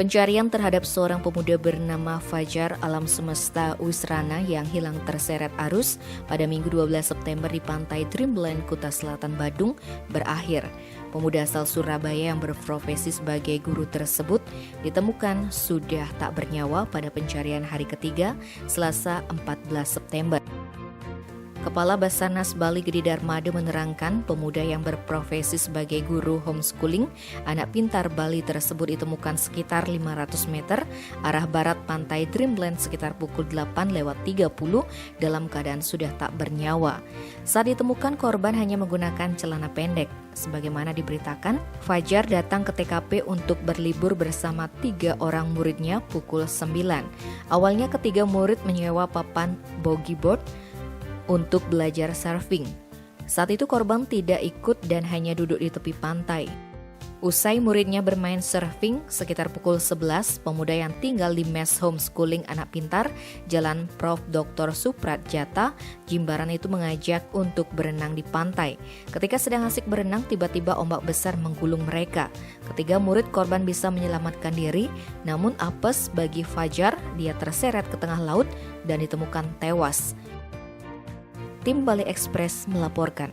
Pencarian terhadap seorang pemuda bernama Fajar Alam Semesta Wisrana yang hilang terseret arus pada Minggu 12 September di pantai Dreamland, Kuta Selatan, Badung berakhir. Pemuda asal Surabaya yang berprofesi sebagai guru tersebut ditemukan sudah tak bernyawa pada pencarian hari ketiga, Selasa 14 September. Kepala Basarnas Bali Gede Darmade menerangkan pemuda yang berprofesi sebagai guru homeschooling anak pintar Bali tersebut ditemukan sekitar 500 meter arah barat pantai Dreamland sekitar pukul 8:30 dalam keadaan sudah tak bernyawa. Saat ditemukan korban hanya menggunakan celana pendek. Sebagaimana diberitakan, Fajar datang ke TKP untuk berlibur bersama 3 orang muridnya pukul 9. Awalnya ketiga murid menyewa papan bogiboard untuk belajar surfing. Saat itu korban tidak ikut dan hanya duduk di tepi pantai. Usai muridnya bermain surfing sekitar pukul 11, pemuda yang tinggal di mes homeschooling anak pintar Jalan Prof. Dr. Supratjata, Jimbaran itu mengajak untuk berenang di pantai. Ketika sedang asik berenang, tiba-tiba ombak besar menggulung mereka. Ketiga murid korban bisa menyelamatkan diri, namun apes bagi Fajar, dia terseret ke tengah laut dan ditemukan tewas. Tim Bali Express melaporkan.